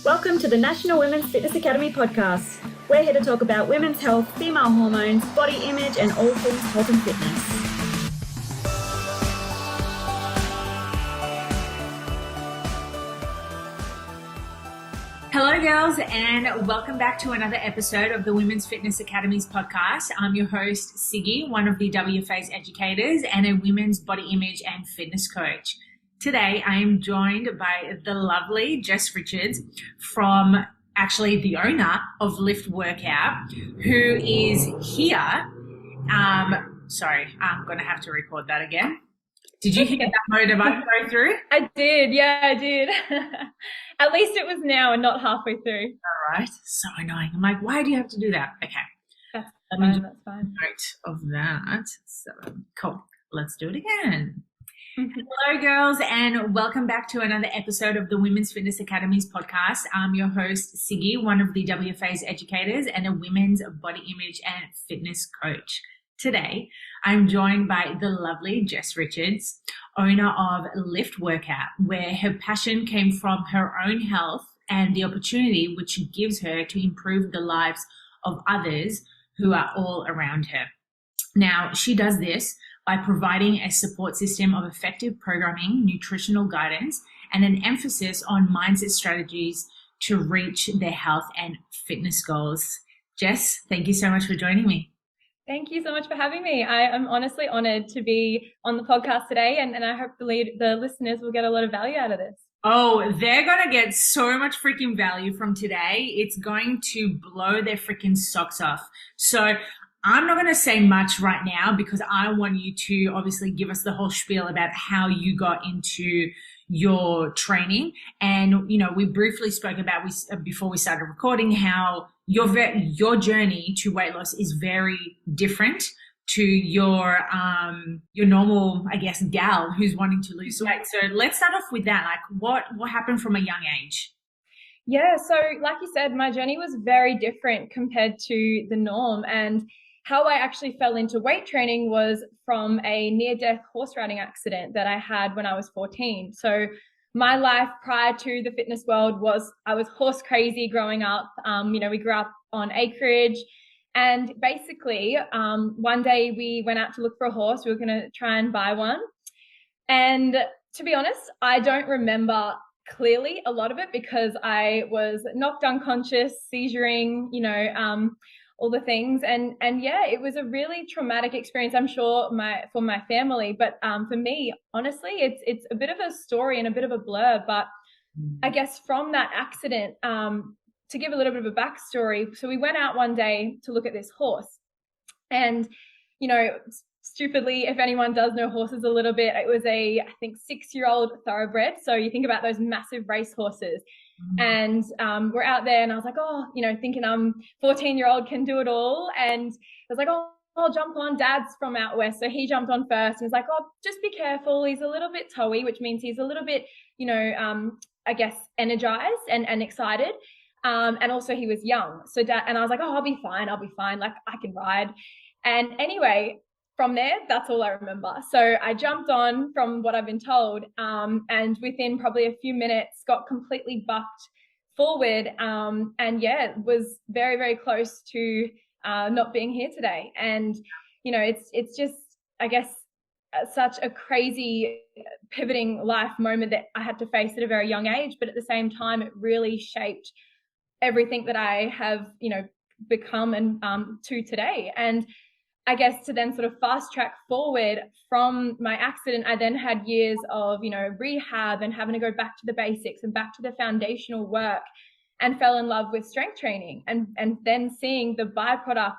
Welcome to the National Women's Fitness Academy podcast. We're here to talk about women's health, female hormones, body image, and all things health and fitness. Hello girls, and welcome back to another episode of the Women's Fitness Academy's podcast. I'm your host, Siggy, one of the WFA's educators and a women's body image and fitness coach. Today, I am joined by the lovely Jess Richards from actually the owner of Lift Workout, who is here. Sorry, I'm going to have to record that again. Did you hear that motorbike go through? I did. Yeah, I did. At least it was now and not halfway through. All right. So annoying. I'm like, why do you have to do that? Okay. That's fine. Note of that. So cool. Let's do it again. Hello, girls, and welcome back to another episode of the Women's Fitness Academy's podcast. I'm your host, Siggy, one of the WFA's educators and a women's body image and fitness coach. Today, I'm joined by the lovely Jess Richards, owner of Lift Workout, where her passion came from her own health and the opportunity which she gives her to improve the lives of others who are all around her. Now, she does this by providing a support system of effective programming, nutritional guidance, and an emphasis on mindset strategies to reach their health and fitness goals. Jess, thank you so much for joining me. Thank you so much for having me. I am honestly honored to be on the podcast today, and I hope the listeners will get a lot of value out of this. Oh, they're going to get so much freaking value from today. It's going to blow their freaking socks off. So I'm not going to say much right now because I want you to obviously give us the whole spiel about how you got into your training. And, you know, we briefly spoke about before we started recording how your journey to weight loss is very different to your normal, I guess, gal who's wanting to lose weight. So let's start off with that. Like what happened from a young age? Yeah. So like you said, my journey was very different compared to the norm. And how I actually fell into weight training was from a near-death horse riding accident that I had when I was 14. So my life prior to the fitness world I was horse crazy growing up. We grew up on acreage, and basically one day we went out to look for a horse. We were going to try and buy one. And to be honest, I don't remember clearly a lot of it because I was knocked unconscious, seizuring, all the things. And yeah, it was a really traumatic experience, I'm sure for my family. But for me, honestly, it's a bit of a story and a bit of a blur. But I guess from that accident, to give a little bit of a backstory. So we went out one day to look at this horse, and, stupidly, if anyone does know horses a little bit, it was I think 6-year-old thoroughbred. So you think about those massive race horses. And we're out there, and I was like, thinking 14-year-old can do it all. And I was like, I'll jump on. Dad's from out west, so he jumped on first and was like, just be careful. He's a little bit toey, which means he's a little bit, I guess, energized and excited. And also he was young. So Dad, and I was like, I'll be fine. Like, I can ride. And anyway, from there, that's all I remember. So I jumped on from what I've been told, and within probably a few minutes got completely bucked forward, and yeah, was very, very close to not being here today. And it's just, I guess, such a crazy pivoting life moment that I had to face at a very young age, but at the same time it really shaped everything that I have become and to today. And I guess to then sort of fast track forward from my accident, I then had years of, rehab and having to go back to the basics and back to the foundational work, and fell in love with strength training, and then seeing the byproduct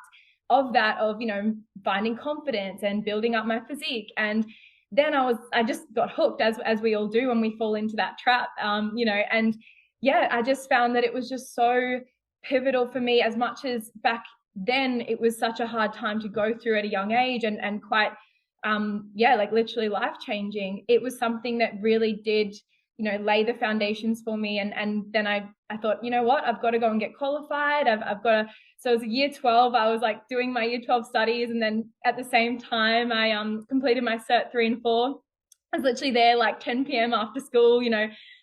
of that, of, finding confidence and building up my physique. And then I just got hooked, as we all do when we fall into that trap, and yeah, I just found that it was just so pivotal for me. As much as back then it was such a hard time to go through at a young age, and quite literally life changing. It was something that really did lay the foundations for me. And then I thought, you know what, I've got to go and get qualified. I've got to. So it was year 12. I was like doing my year 12 studies, and then at the same time I completed my cert 3 and 4. I was literally there like 10 p.m. after school,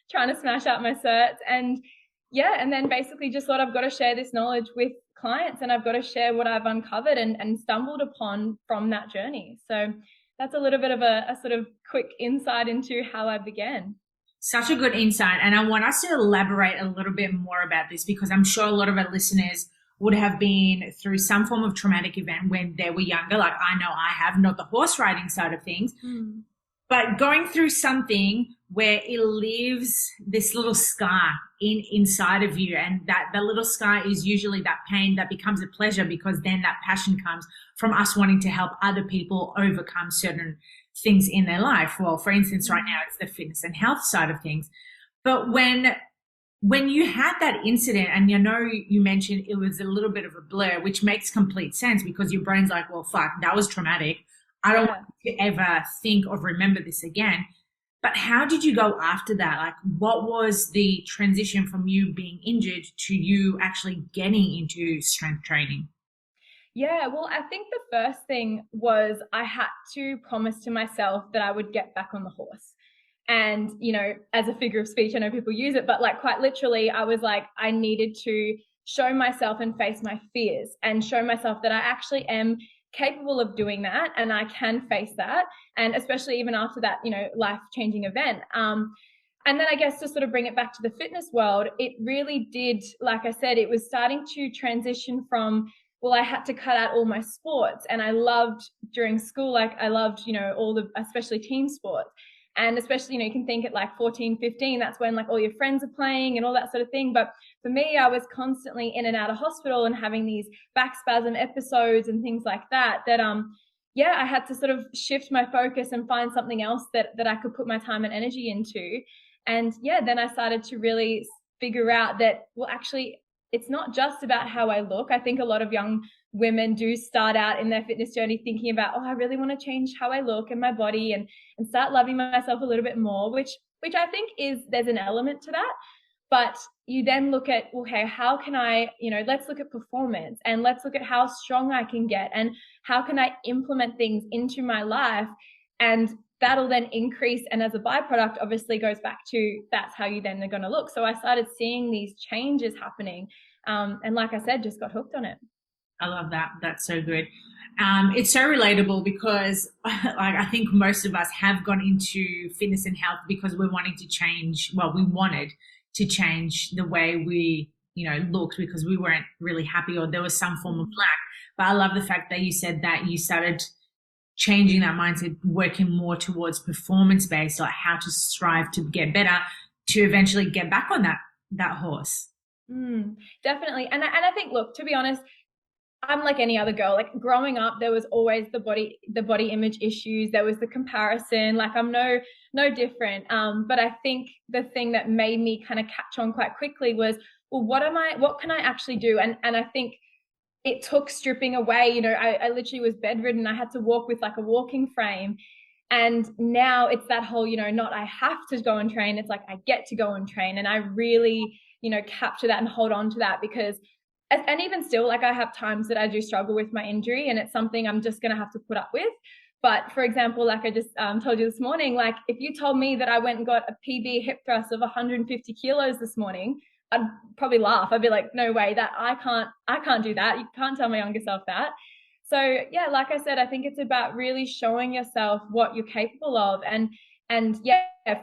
trying to smash out my certs. And yeah, and then basically just thought I've got to share this knowledge with clients, and I've got to share what I've uncovered and stumbled upon from that journey. So that's a little bit of a sort of quick insight into how I began. Such a good insight. And I want us to elaborate a little bit more about this, because I'm sure a lot of our listeners would have been through some form of traumatic event when they were younger. Like I know I have, not the horse riding side of things, but going through something where it leaves this little scar inside of you, and that the little scar is usually that pain that becomes a pleasure, because then that passion comes from us wanting to help other people overcome certain things in their life. Well, for instance, right now it's the fitness and health side of things. But when you had that incident, and you mentioned it was a little bit of a blur, which makes complete sense, because your brain's like, well, fuck, that was traumatic. I don't want to ever think or remember this again. But how did you go after that? Like, what was the transition from you being injured to you actually getting into strength training? Yeah, well, I think the first thing was I had to promise to myself that I would get back on the horse. And, as a figure of speech, I know people use it, but like quite literally, I was like, I needed to show myself and face my fears and show myself that I actually am capable of doing that, and I can face that. And especially even after that, life-changing event. And then I guess to sort of bring it back to the fitness world, it really did, like I said, it was starting to transition from, well, I had to cut out all my sports, and I loved during school, like I loved, all the, especially team sports. And especially, you can think at like 14, 15, that's when like all your friends are playing and all that sort of thing. But for me, I was constantly in and out of hospital and having these back spasm episodes and things like that, I had to sort of shift my focus and find something else that I could put my time and energy into. And then I started to really figure out that, well, actually, it's not just about how I look. I think a lot of young women do start out in their fitness journey thinking about, I really want to change how I look and my body and start loving myself a little bit more, which I think there's an element to that. But you then look at, okay, how can I, let's look at performance, and let's look at how strong I can get, and how can I implement things into my life, and that'll then increase. And as a byproduct, obviously goes back to, that's how you then are going to look. So I started seeing these changes happening. And like I said, just got hooked on it. I love that. That's so good. It's so relatable, because like I think most of us have gone into fitness and health because we're wanting to change. Well, we wanted to change the way we, looked, because we weren't really happy, or there was some form of lack. But I love the fact that you said that you started changing that mindset, working more towards performance-based, like how to strive to get better, to eventually get back on that horse. Definitely. And I think, look, to be honest, I'm like any other girl. Like growing up, there was always the body image issues. There was the comparison. Like I'm no different. But I think the thing that made me kind of catch on quite quickly was, well, what can I actually do? And I think it took stripping away. I literally was bedridden. I had to walk with like a walking frame. And now it's that whole, not I have to go and train. It's like I get to go and train. And I really, capture that and hold on to that, because and even still, like I have times that I do struggle with my injury, and it's something I'm just going to have to put up with. But for example, like I just told you this morning, like if you told me that I went and got a PB hip thrust of 150 kilos this morning, I'd probably laugh. I'd be like, no way, that I can't do that. You can't tell my younger self that. So like I said, I think it's about really showing yourself what you're capable of, and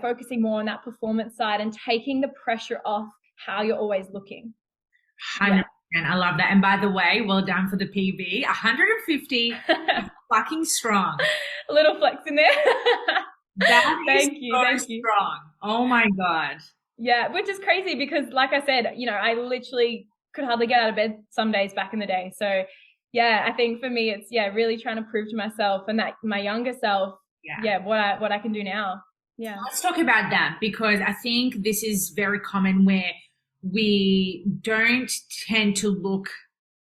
focusing more on that performance side and taking the pressure off how you're always looking. 100%. I love that. And by the way, well done for the PB. 150 fucking strong. A little flex in there. Thank you. Strong. Oh my God. Yeah, which is crazy, because like I said, I literally could hardly get out of bed some days back in the day. So I think for me, it's really trying to prove to myself and that my younger self, what I can do now. Yeah. Let's talk about that, because I think this is very common, where we don't tend to look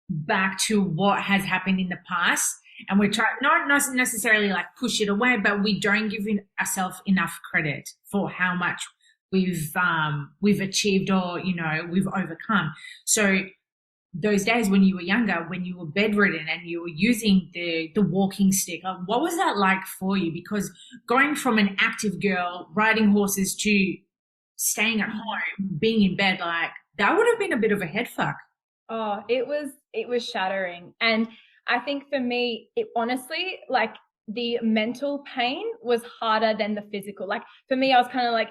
back to what has happened in the past, and we try not necessarily like push it away, but we don't give ourselves enough credit for how much we've achieved, or we've overcome. So those days when you were younger, when you were bedridden and you were using the walking stick, what was that like for you? Because going from an active girl riding horses to staying at home, being in bed, like that would have been a bit of a head fuck. Oh, it was shattering. And I think for me, it honestly, like the mental pain was harder than the physical. Like for me, I was kind of like,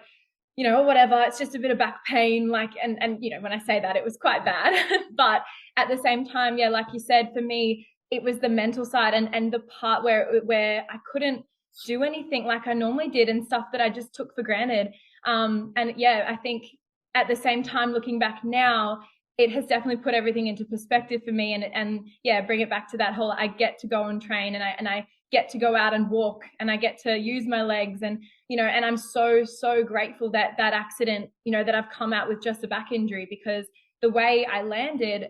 whatever, it's just a bit of back pain. Like, and when I say that, it was quite bad. But at the same time, yeah, like you said, for me, it was the mental side and the part where I couldn't do anything like I normally did and stuff that I just took for granted. And yeah, I think at the same time, looking back now, it has definitely put everything into perspective for me and yeah, bring it back to that whole, I get to go and train and I get to go out and walk and I get to use my legs and, and I'm so grateful that accident, that I've come out with just a back injury, because the way I landed,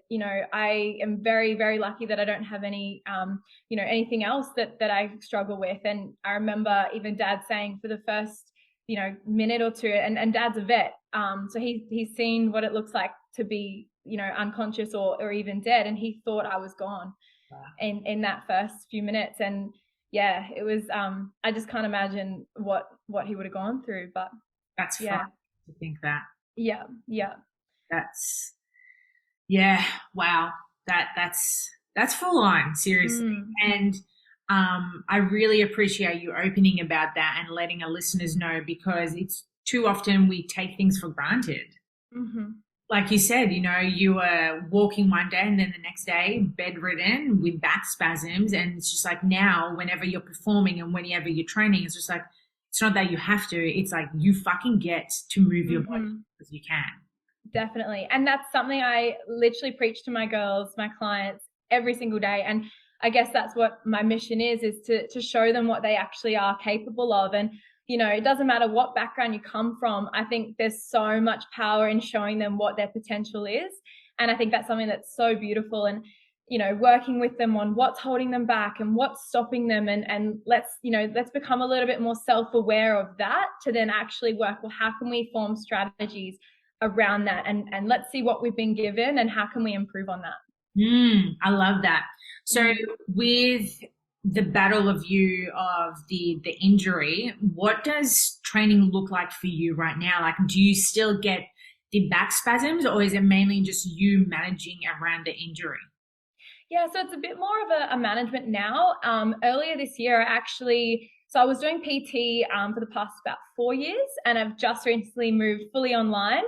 I am very, very lucky that I don't have any, anything else that I struggle with. And I remember even Dad saying for the first, minute or two, and Dad's a vet. So he's seen what it looks like to be, unconscious or even dead. And he thought I was gone in that first few minutes. And yeah, it was, I just can't imagine what he would have gone through, but that's fun to think that. Yeah. That's, yeah. Wow. That's full on, seriously. And, I really appreciate you opening about that and letting our listeners know, because it's too often we take things for granted. Mm-hmm. Like you said, you were walking one day and then the next day bedridden with back spasms. And it's just like now, whenever you're performing and whenever you're training, it's just like, it's not that you have to, it's like you fucking get to move your body because you can. Definitely. And that's something I literally preach to my girls, my clients every single day. And I guess that's what my mission is to show them what they actually are capable of. And it doesn't matter what background you come from. I think there's so much power in showing them what their potential is. And I think that's something that's so beautiful. And, working with them on what's holding them back and what's stopping them. And let's become a little bit more self-aware of that to then actually work, well, how can we form strategies around that? And let's see what we've been given and how can we improve on that? I love that. So with the battle of the injury, what does training look like for you right now? Like, do you still get the back spasms, or is it mainly just you managing around the injury? Yeah, so it's a bit more of a management now. Earlier this year, I was doing PT for the past about 4 years, and I've just recently moved fully online.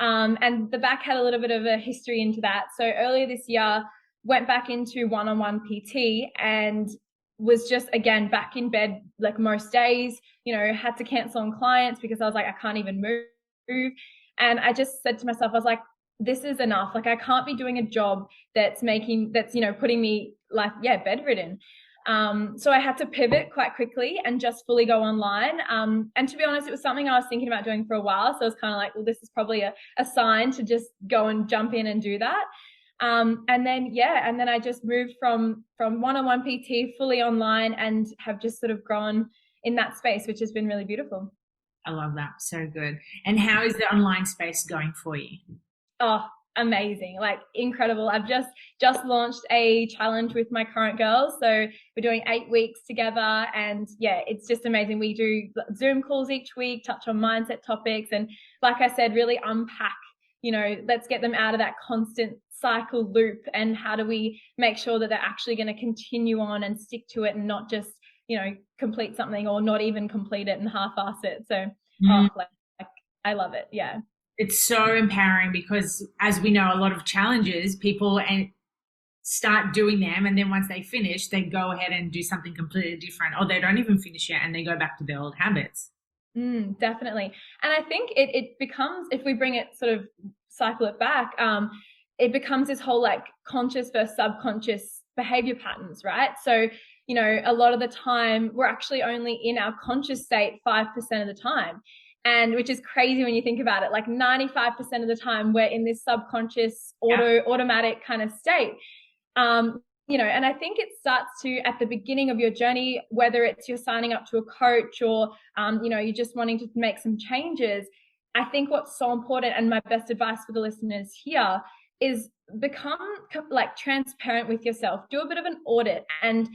And the back had a little bit of a history into that. So earlier this year, went back into one-on-one PT and was just, again, back in bed like most days, had to cancel on clients because I was like, I can't even move. And I just said to myself, I was like, this is enough. Like, I can't be doing a job that's putting me like, bedridden. So I had to pivot quite quickly and just fully go online. And to be honest, it was something I was thinking about doing for a while. So I was kind of like, well, this is probably a sign to just go and jump in and do that. And then I just moved from one-on-one PT fully online and have just sort of grown in that space, which has been really beautiful. I love that. So good. And how is the online space going for you? Oh, amazing. Like, incredible. I've just launched a challenge with my current girls. So we're doing 8 weeks together, and yeah, it's just amazing. We do Zoom calls each week, touch on mindset topics. And like I said, really unpack, let's get them out of that constant cycle loop. And how do we make sure that they're actually going to continue on and stick to it and not just, complete something or not even complete it and half-ass it. So I love it. Yeah. It's so empowering because, as we know, a lot of challenges, people start doing them, and then once they finish, they go ahead and do something completely different, or they don't even finish it and they go back to their old habits. Definitely. And I think it becomes, if we bring it sort of cycle it back, it becomes this whole like conscious versus subconscious behavior patterns, right? So, a lot of the time we're actually only in our conscious state 5% of the time. And which is crazy when you think about it, like 95% of the time we're in this subconscious automatic kind of state. And I think it starts to, at the beginning of your journey, whether it's you're signing up to a coach or, you're just wanting to make some changes. I think what's so important, and my best advice for the listeners here, is become like transparent with yourself, do a bit of an audit and,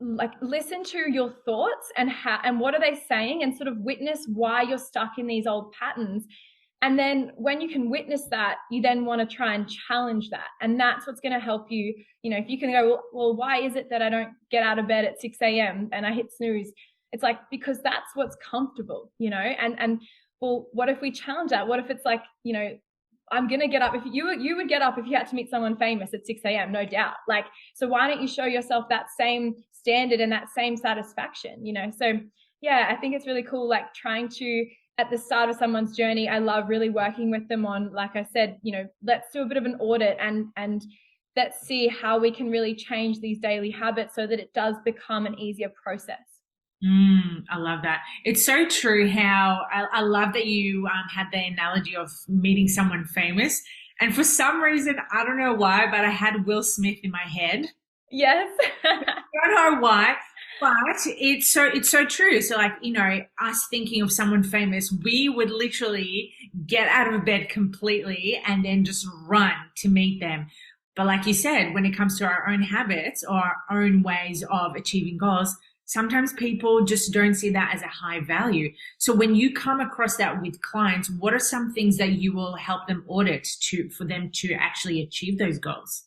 like listen to your thoughts and what are they saying, and sort of witness why you're stuck in these old patterns. And then when you can witness that, you then want to try and challenge that. And that's what's going to help you. If you can go, well, why is it that I don't get out of bed at 6 a.m. and I hit snooze? It's like, because that's what's comfortable, and well, what if we challenge that? What if it's like, I'm going to get up. If you would get up if you had to meet someone famous at 6 a.m., no doubt. Like, so why don't you show yourself that same standard and that same satisfaction, So yeah, I think it's really cool, like trying to, at the start of someone's journey, I love really working with them on, like I said, let's do a bit of an audit and let's see how we can really change these daily habits so that it does become an easier process. I love that. It's so true how I love that you had the analogy of meeting someone famous. And for some reason, I don't know why, but I had Will Smith in my head. Yes. I don't know why, but it's so true. So like, us thinking of someone famous, we would literally get out of bed completely and then just run to meet them. But like you said, when it comes to our own habits or our own ways of achieving goals, sometimes people just don't see that as a high value. So when you come across that with clients, what are some things that you will help them audit for them to actually achieve those goals?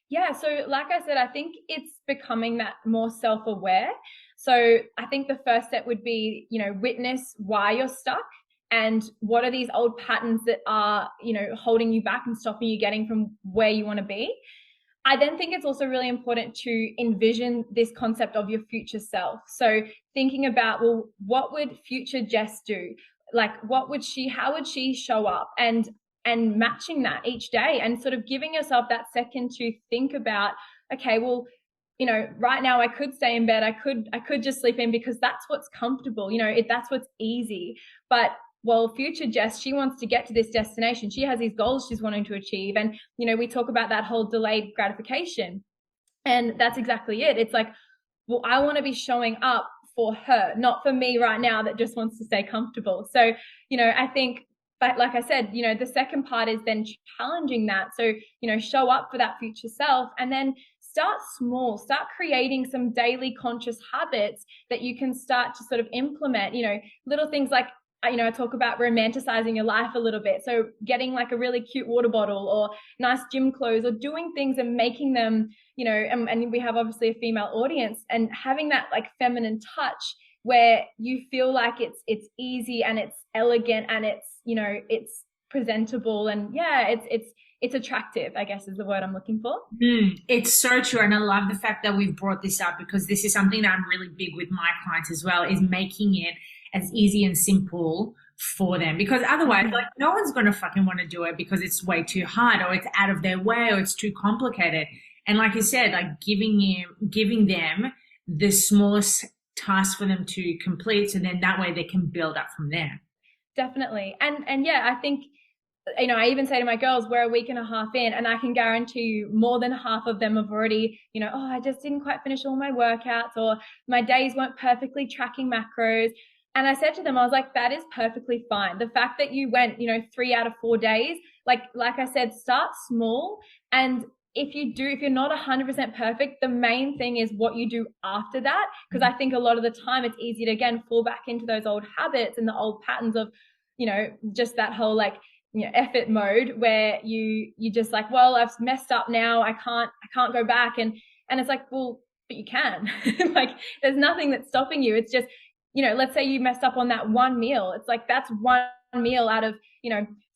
Yeah. So like I said, I think it's becoming that more self-aware. So I think the first step would be, witness why you're stuck and what are these old patterns that are, holding you back and stopping you getting from where you want to be. I then think it's also really important to envision this concept of your future self. So thinking about, well, what would future Jess do? Like, how would she show up? And matching that each day and sort of giving yourself that second to think about, okay, well, right now I could stay in bed. I could just sleep in because that's what's comfortable. That's what's easy. But well, future Jess, she wants to get to this destination. She has these goals she's wanting to achieve. And, we talk about that whole delayed gratification. And that's exactly it. It's like, well, I want to be showing up for her, not for me right now that just wants to stay comfortable. So, I think, but like I said, the second part is then challenging that. So, show up for that future self and then start small, start creating some daily conscious habits that you can start to sort of implement, little things like, I talk about romanticizing your life a little bit. So getting like a really cute water bottle or nice gym clothes or doing things and making them, and we have obviously a female audience, and having that like feminine touch where you feel like it's easy and it's elegant and it's, it's presentable and yeah, it's attractive, I guess is the word I'm looking for. It's so true. And I love the fact that we've brought this up because this is something that I'm really big with my clients as well, is making it as easy and simple for them, because otherwise like no one's going to fucking want to do it because it's way too hard or it's out of their way or it's too complicated. And like you said, like giving them the smallest task for them to complete, so then that way they can build up from there. Definitely. And yeah, I think, I even say to my girls, we're a week and a half in and I can guarantee you more than half of them have already, I just didn't quite finish all my workouts or my days weren't perfectly tracking macros. And I said to them, I was like, that is perfectly fine. The fact that you went, 3 out of 4 days, like I said, start small. And if you're not 100% perfect, the main thing is what you do after that. Because I think a lot of the time it's easy to, again, fall back into those old habits and the old patterns of, just that whole like, effort mode where you just like, well, I've messed up now. I can't go back. And it's like, well, but you can. Like, there's nothing that's stopping you. It's just, let's say you messed up on that one meal. It's like, that's one meal out of,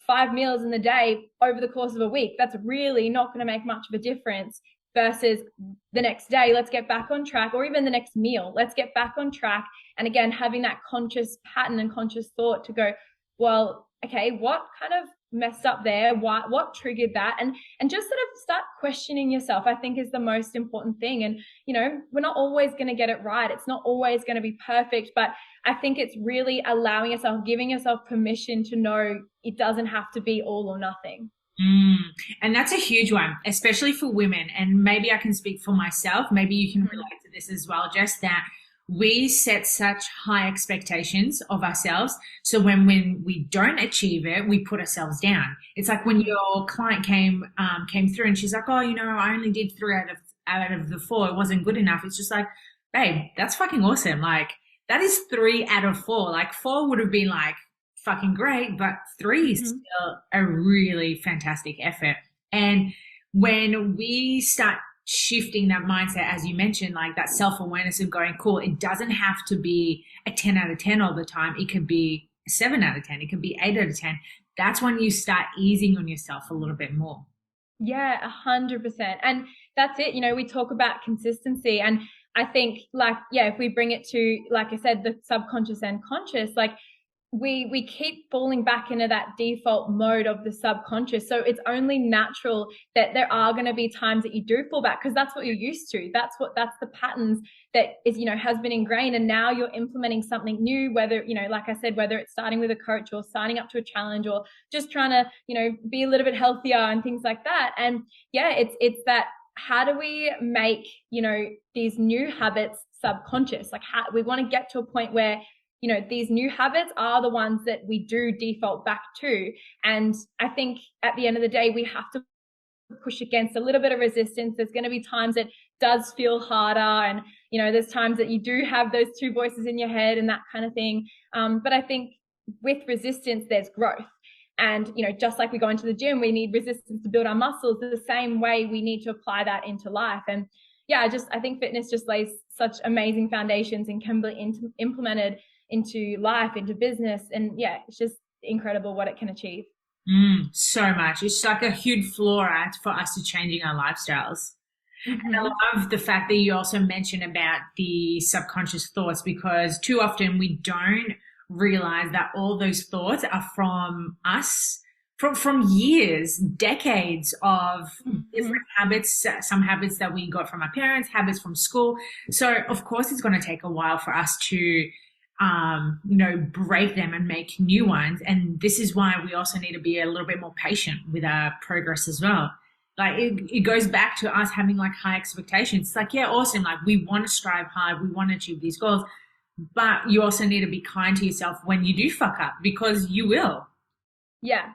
5 meals in the day over the course of a week. That's really not going to make much of a difference versus the next day, let's get back on track, or even the next meal, let's get back on track. And again, having that conscious pattern and conscious thought to go, well, okay, what kind of messed up there? What triggered that? And just sort of start questioning yourself, I think is the most important thing. And, we're not always going to get it right. It's not always going to be perfect, but I think it's really allowing yourself, giving yourself permission to know it doesn't have to be all or nothing. And that's a huge one, especially for women. And maybe I can speak for myself. Maybe you can relate to this as well, just that we set such high expectations of ourselves. So when we don't achieve it, we put ourselves down. It's like when your client came through and she's like, oh, I only did 3 out of the 4. It wasn't good enough. It's just like, babe, that's fucking awesome. Like that is 3 out of 4. Like 4 would have been like fucking great, but 3 is still a really fantastic effort. And when we start shifting that mindset, as you mentioned, like that self-awareness of going, cool, it doesn't have to be a 10 out of 10 all the time. It could be a 7 out of 10. It could be 8 out of 10. That's when you start easing on yourself a little bit more. Yeah, 100%. And that's it. You know, we talk about consistency, and I think like, yeah, if we bring it to, like I said, the subconscious and conscious, like we keep falling back into that default mode of the subconscious. So it's only natural that there are going to be times that you do fall back, because that's what you're used to. That's the patterns that is, you know, has been ingrained. And now you're implementing something new, whether, you know, like I said, whether it's starting with a coach or signing up to a challenge or just trying to, you know, be a little bit healthier and things like that. And yeah, it's that, how do we make, you know, these new habits subconscious? Like how we want to get to a point where, you know, these new habits are the ones that we do default back to. And I think at the end of the day, we have to push against a little bit of resistance. There's going to be times that does feel harder. And, you know, there's times that you do have those 2 voices in your head and that kind of thing. But I think with resistance, there's growth. And, you know, just like we go into the gym, we need resistance to build our muscles. The same way we need to apply that into life. And yeah, I think fitness just lays such amazing foundations and can be implemented into life, into business. And yeah, it's just incredible what it can achieve. So much. It's like a huge floor act for us to changing our lifestyles. And I love the fact that you also mentioned about the subconscious thoughts, because too often we don't realize that all those thoughts are from us, from years, decades of different habits, some habits that we got from our parents, habits from school. So of course it's going to take a while for us to you know, break them and make new ones. And this is why we also need to be a little bit more patient with our progress as well. Like it goes back to us having like high expectations. It's like, yeah, awesome. Like we want to strive hard. We want to achieve these goals, but you also need to be kind to yourself when you do fuck up, because you will. Yeah,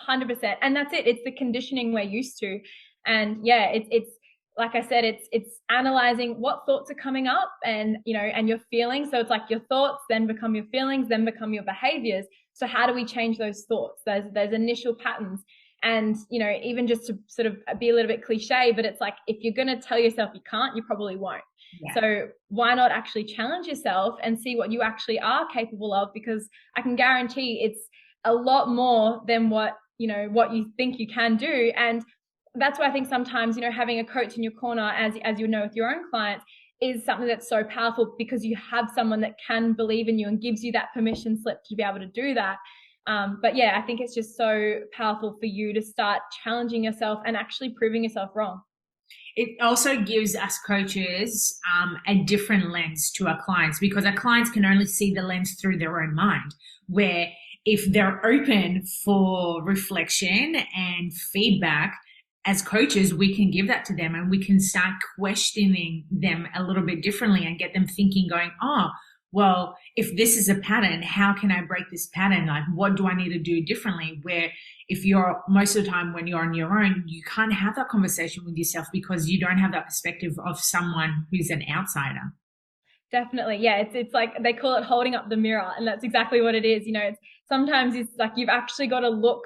100%. And that's it. It's the conditioning we're used to. And yeah, it's like I said, it's analyzing what thoughts are coming up and, you know, and your feelings. So it's like your thoughts then become your feelings, then become your behaviors. So how do we change those thoughts, those initial patterns? And, you know, even just to sort of be a little bit cliche, but it's like, if you're going to tell yourself you can't, you probably won't. Yeah. So why not actually challenge yourself and see what you actually are capable of? Because I can guarantee it's a lot more than what you think you can do. And that's why I think sometimes, you know, having a coach in your corner, as you know, with your own clients, is something that's so powerful, because you have someone that can believe in you and gives you that permission slip to be able to do that. But yeah, I think it's just so powerful for you to start challenging yourself and actually proving yourself wrong. It also gives us coaches a different lens to our clients, because our clients can only see the lens through their own mind, where if they're open for reflection and feedback, as coaches, we can give that to them and we can start questioning them a little bit differently and get them thinking, going, oh, well, if this is a pattern, how can I break this pattern? Like, what do I need to do differently? Where if you're, most of the time when you're on your own, you can't have that conversation with yourself because you don't have that perspective of someone who's an outsider. Definitely. Yeah. It's like they call it holding up the mirror, and that's exactly what it is. You know, sometimes it's like you've actually got to look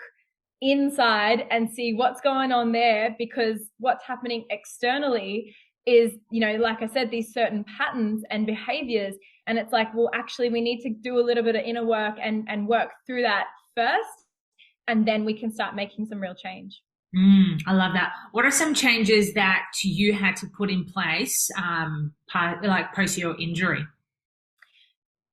inside and see what's going on there, because what's happening externally is, you know, like I said, these certain patterns and behaviors. And it's like, well, actually we need to do a little bit of inner work and work through that first, and then we can start making some real change. I love that. What are some changes that you had to put in place, like post your injury?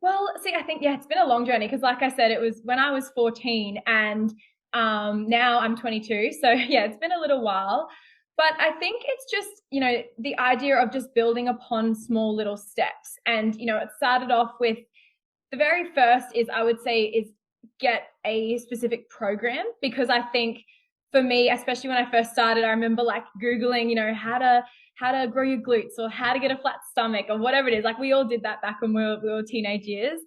Well, see, I think, yeah, it's been a long journey, because like I said, it was when I was 14 and now I'm 22. So yeah, it's been a little while, but I think it's just, you know, the idea of just building upon small little steps. And, you know, it started off with, the very first is, I would say, is get a specific program, because I think for me, especially when I first started, I remember like Googling, you know, how to grow your glutes or how to get a flat stomach or whatever it is. Like we all did that back when we were teenage years.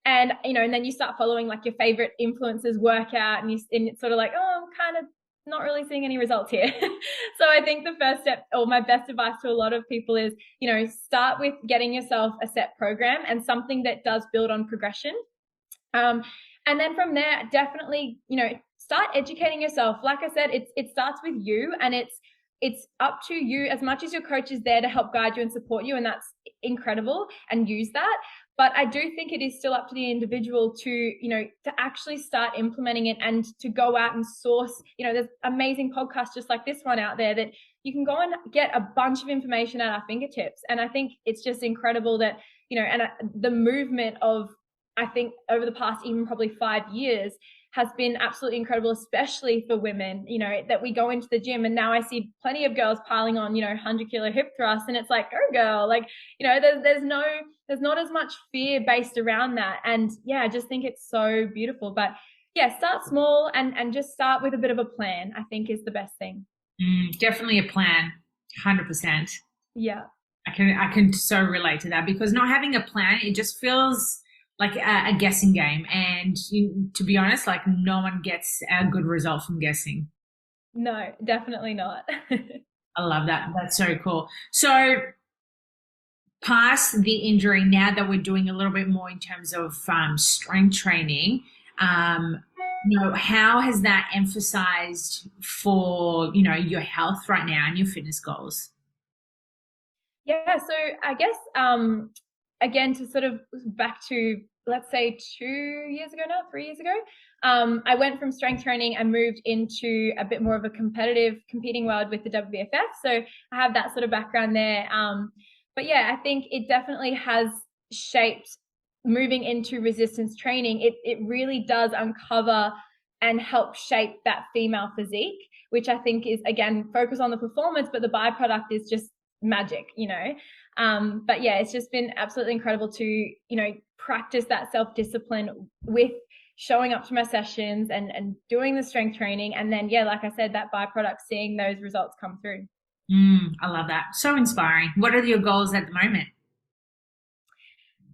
And, you know, and then you start following like your favorite influencers workout, and it's sort of like, oh, I'm kind of not really seeing any results here. So I think the first step, or my best advice to a lot of people, is, start with getting yourself a set program and something that does build on progression. And then from there, definitely, start educating yourself. Like I said, it starts with you, and it's up to you. As much as your coach is there to help guide you and support you, and that's incredible, and use that. But I do think it is still up to the individual to actually start implementing it, and to go out and source, there's amazing podcasts just like this one out there that you can go and get a bunch of information at our fingertips. And I think it's just incredible that, and the movement of, I think over the past even probably 5 years, has been absolutely incredible, especially for women, that we go into the gym, and now I see plenty of girls piling on, 100-kilo hip thrusts, and it's like, go girl, like, there's not as much fear based around that. And yeah, I just think it's so beautiful. But yeah, start small and just start with a bit of a plan, I think, is the best thing. Definitely a plan, 100%. Yeah. I can so relate to that, because not having a plan, it just feels like a guessing game. And to be honest, like, no one gets a good result from guessing. No, definitely not. I love that. That's so cool. So past the injury, now that we're doing a little bit more in terms of strength training, how has that emphasized for, your health right now and your fitness goals? Yeah, so I guess, again, to sort of back to, let's say 3 years ago, I went from strength training and moved into a bit more of a competing world with the WBFF. So I have that sort of background there. But yeah, I think it definitely has shaped moving into resistance training. It really does uncover and help shape that female physique, which I think is, again, focus on the performance, but the byproduct is just magic, But yeah, it's just been absolutely incredible to, practice that self-discipline with showing up to my sessions and doing the strength training. And then, yeah, like I said, that byproduct, seeing those results come through. I love that. So inspiring. What are your goals at the moment?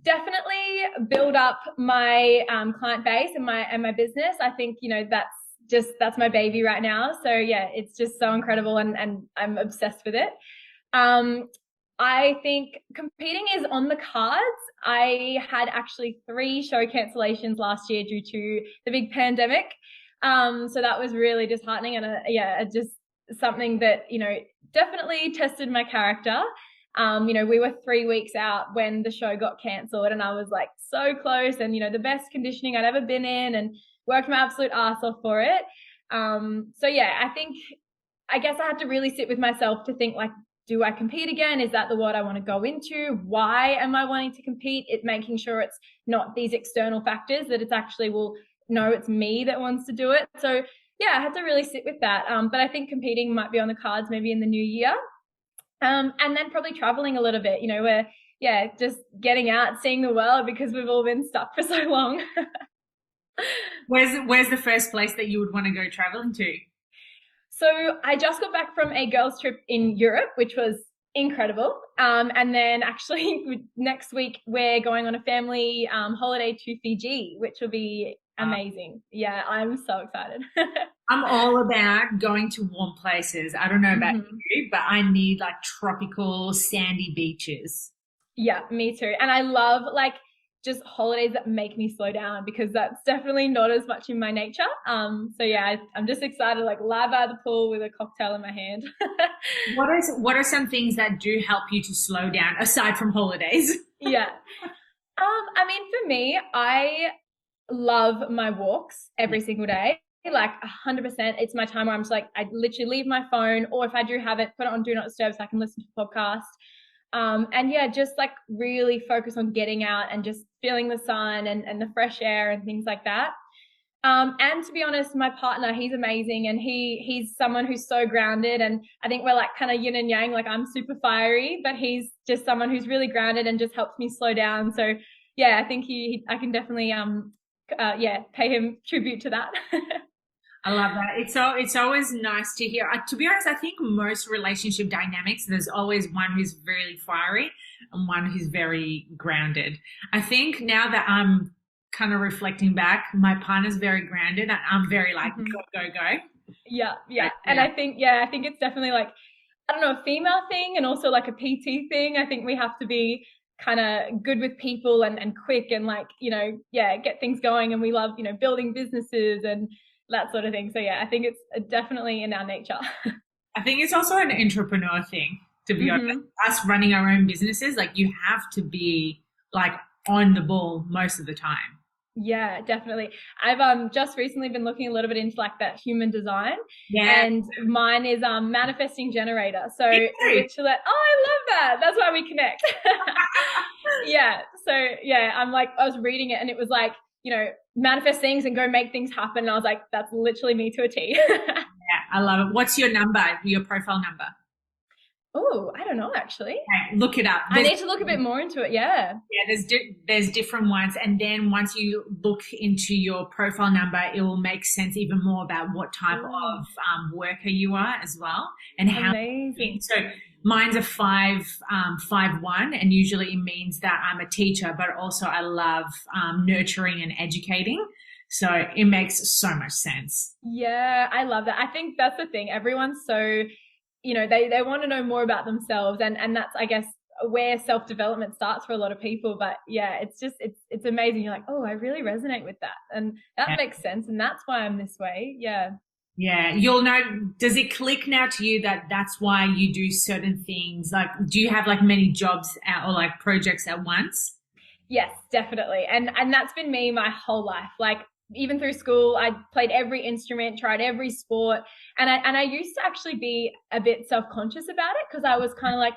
Definitely build up my client base and my business. I think, that's my baby right now. So yeah, it's just so incredible, and I'm obsessed with it. I think competing is on the cards. I had actually 3 show cancellations last year due to the big pandemic. So that was really disheartening, and just something that, definitely tested my character. We were 3 weeks out when the show got cancelled, and I was like so close, and, the best conditioning I'd ever been in, and worked my absolute ass off for it. So yeah, I guess I had to really sit with myself to think, like, do I compete again? Is that the world I want to go into? Why am I wanting to compete? Making sure it's not these external factors, that it's actually, it's me that wants to do it. So yeah, I had to really sit with that. But I think competing might be on the cards maybe in the new year. And then probably traveling a little bit, just getting out, seeing the world, because we've all been stuck for so long. Where's the first place that you would want to go traveling to? So I just got back from a girls' trip in Europe, which was incredible. And then actually next week we're going on a family holiday to Fiji, which will be amazing. Yeah, I'm so excited. I'm all about going to warm places. I don't know about you, but I need like tropical sandy beaches. Yeah, me too. And I love just holidays that make me slow down, because that's definitely not as much in my nature. So yeah, I'm just excited, lie by the pool with a cocktail in my hand. What are some things that do help you to slow down aside from holidays? Yeah. For me, I love my walks every single day. 100%. It's my time where I'm just I literally leave my phone, or if I do have it, put it on Do Not Disturb so I can listen to the podcast. And yeah, just really focus on getting out and just feeling the sun and the fresh air and things like that. And to be honest, my partner, he's amazing, and he's someone who's so grounded, and I think we're kind of yin and yang. I'm super fiery, but he's just someone who's really grounded and just helps me slow down. So yeah, I think I can definitely pay him tribute to that. I love that. It's always nice to hear. To be honest, I think most relationship dynamics, there's always one who's really fiery and one who's very grounded. I think now that I'm kind of reflecting back, my partner's very grounded and I'm very go. Yeah. Yeah. And I think it's definitely like, I don't know, a female thing and also like a PT thing. I think we have to be kind of good with people and quick and like, get things going. And we love, building businesses and that sort of thing. So yeah, I think it's definitely in our nature. I think it's also an entrepreneur thing, to be honest. Us running our own businesses, like you have to be like on the ball most of the time. Yeah, definitely. I've just recently been looking a little bit into like that human design. Yeah. And mine is manifesting generator. So literally, I love that. That's why we connect. Yeah. So yeah, I was reading it and it was like, manifest things and go make things happen. And I was like, that's literally me to a T. Yeah, I love it. What's your number, your profile number? Oh, I don't know, actually. Okay, look it up. I need to look a bit more into it. Yeah. Yeah, there's different ones. And then once you look into your profile number, it will make sense even more about what type of worker you are as well. And how. Amazing. So mine's a 5'1", and usually it means that I'm a teacher, but also I love nurturing and educating. So it makes so much sense. Yeah, I love that. I think that's the thing. Everyone's so, they want to know more about themselves. And that's, I guess, where self-development starts for a lot of people. But yeah, it's amazing. You're like, oh, I really resonate with that. And that makes sense. And that's why I'm this way. Yeah. Yeah. You'll know, does it click now to you that that's why you do certain things? Like, do you have like many jobs or like projects at once? Yes, definitely. And that's been me my whole life. Like, even through school, I played every instrument, tried every sport. And I used to actually be a bit self-conscious about it because I was kind of like,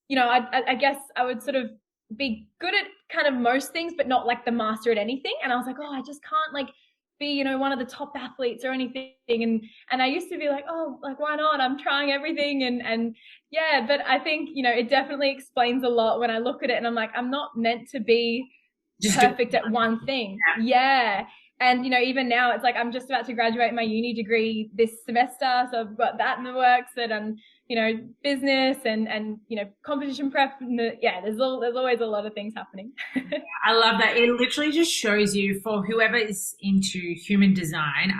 I guess I would sort of be good at kind of most things, but not like the master at anything. And I was like, oh, I just can't like be, one of the top athletes or anything. And I used to be like, oh, like, why not? I'm trying everything. And yeah, but I think, it definitely explains a lot when I look at it and I'm like, I'm not meant to be just perfect at one thing. Yeah. And, even now it's like, I'm just about to graduate my uni degree this semester. So I've got that in the works and, business and, competition prep. And there's always a lot of things happening. I love that. It literally just shows you, for whoever is into human design,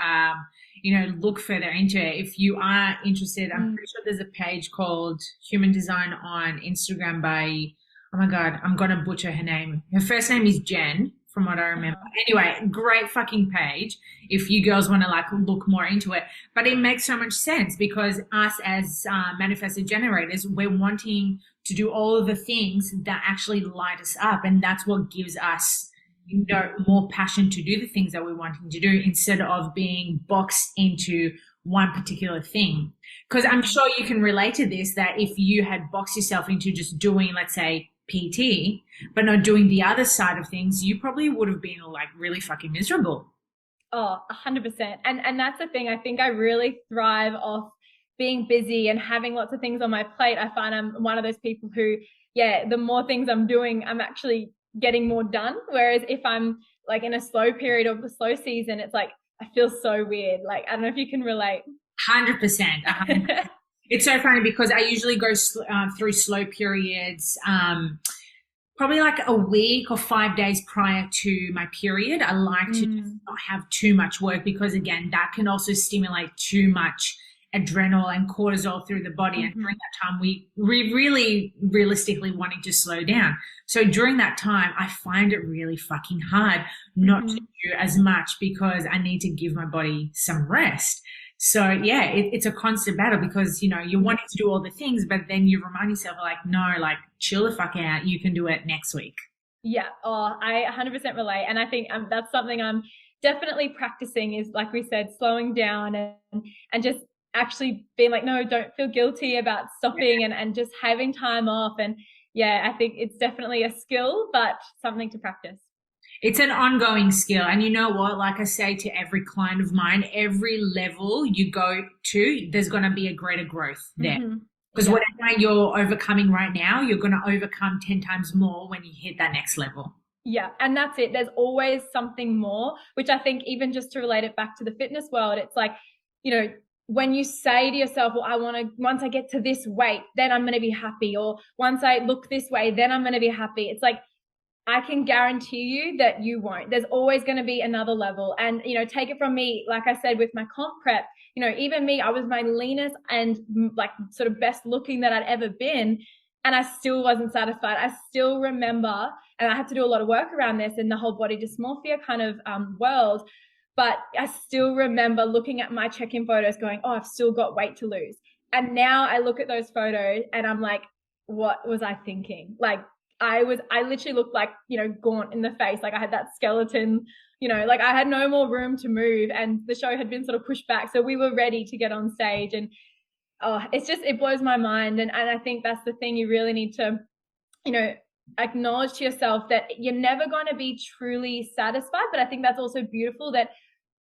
look further into it. If you are interested, I'm pretty sure there's a page called Human Design on Instagram by, oh my God, I'm going to butcher her name. Her first name is Jen, from what I remember. Anyway, great fucking page if you girls want to like look more into it. But it makes so much sense because us as manifested generators, we're wanting to do all of the things that actually light us up. And that's what gives us, more passion to do the things that we're wanting to do instead of being boxed into one particular thing. Because I'm sure you can relate to this, that if you had boxed yourself into just doing, let's say, PT, but not doing the other side of things, you probably would have been like really fucking miserable. Oh, 100%. And that's the thing. I think I really thrive off being busy and having lots of things on my plate. I find I'm one of those people who, the more things I'm doing, I'm actually getting more done. Whereas if I'm like in a slow period or a slow season, it's like, I feel so weird. Like, I don't know if you can relate. 100%. It's so funny because I usually go through slow periods, probably like a week or 5 days prior to my period. I like to just not have too much work because, again, that can also stimulate too much adrenal and cortisol through the body. And during that time, we really realistically wanting to slow down. So during that time, I find it really fucking hard not to do as much because I need to give my body some rest. So yeah, it's a constant battle because, you're wanting to do all the things, but then you remind yourself like, no, like chill the fuck out. You can do it next week. Yeah. Oh, I 100% relate. And I think that's something I'm definitely practicing is, like we said, slowing down and just actually being like, no, don't feel guilty about stopping and just having time off. And I think it's definitely a skill, but something to practice. It's an ongoing skill. And you know what? Like I say to every client of mine, every level you go to, there's going to be a greater growth there. Because whatever you're overcoming right now, you're going to overcome 10 times more when you hit that next level. Yeah. And that's it. There's always something more, which I think even just to relate it back to the fitness world, it's like, when you say to yourself, well, once I get to this weight, then I'm going to be happy. Or once I look this way, then I'm going to be happy. It's like, I can guarantee you that you won't. There's always going to be another level. And, take it from me, like I said, with my comp prep, even me, I was my leanest and like sort of best looking that I'd ever been. And I still wasn't satisfied. I still remember, and I had to do a lot of work around this in the whole body dysmorphia kind of world. But I still remember looking at my check-in photos going, oh, I've still got weight to lose. And now I look at those photos and I'm like, what was I thinking? Like, I literally looked like, gaunt in the face. Like I had that skeleton, like I had no more room to move, and the show had been sort of pushed back. So we were ready to get on stage, and it blows my mind. And I think that's the thing, you really need to, acknowledge to yourself that you're never going to be truly satisfied. But I think that's also beautiful that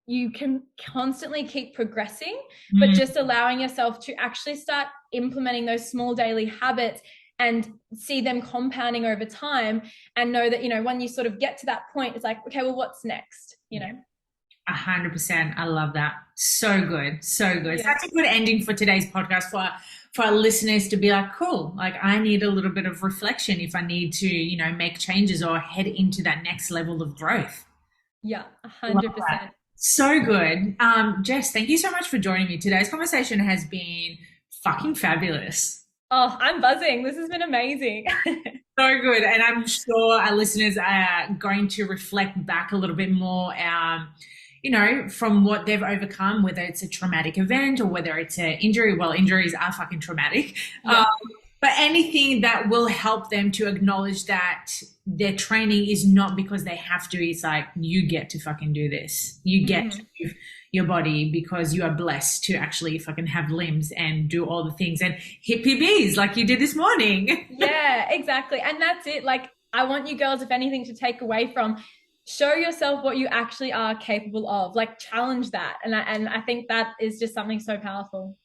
you can constantly keep progressing, but just allowing yourself to actually start implementing those small daily habits and see them compounding over time, and know that, when you sort of get to that point, it's like, okay, well, what's next? 100%. I love that. So good. So good. Yeah. Such a good ending for today's podcast for our listeners to be like, cool, like I need a little bit of reflection if I need to, make changes or head into that next level of growth. Yeah, 100%. So good. Jess, thank you so much for joining me. Today's conversation has been fucking fabulous. Oh, I'm buzzing. This has been amazing. So good. And I'm sure our listeners are going to reflect back a little bit more, from what they've overcome, whether it's a traumatic event or whether it's an injury. Well, injuries are fucking traumatic. Yeah. But anything that will help them to acknowledge that their training is not because they have to. It's like, you get to fucking do this. You get to move your body because you are blessed to actually fucking have limbs and do all the things and hit PBs like you did this morning. Yeah, exactly. And that's it. Like, I want you girls, if anything, to take away from, show yourself what you actually are capable of, like challenge that. And I think that is just something so powerful.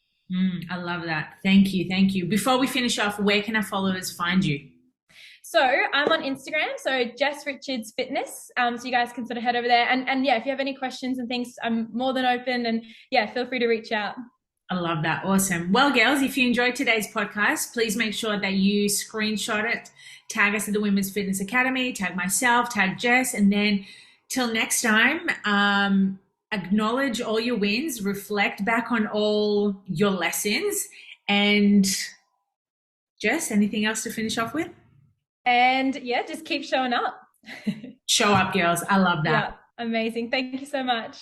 I love that. Thank you. Thank you. Before we finish off, where can our followers find you? So I'm on Instagram, so Jess Richards Fitness. So you guys can sort of head over there. And yeah, if you have any questions and things, I'm more than open, and yeah, feel free to reach out. I love that. Awesome. Well, girls, if you enjoyed today's podcast, please make sure that you screenshot it, tag us at the Women's Fitness Academy, tag myself, tag Jess, and then till next time, acknowledge all your wins, reflect back on all your lessons, and Jess, anything else to finish off with? And yeah, just keep showing up. Show up, girls. I love that. Yeah, amazing. Thank you so much.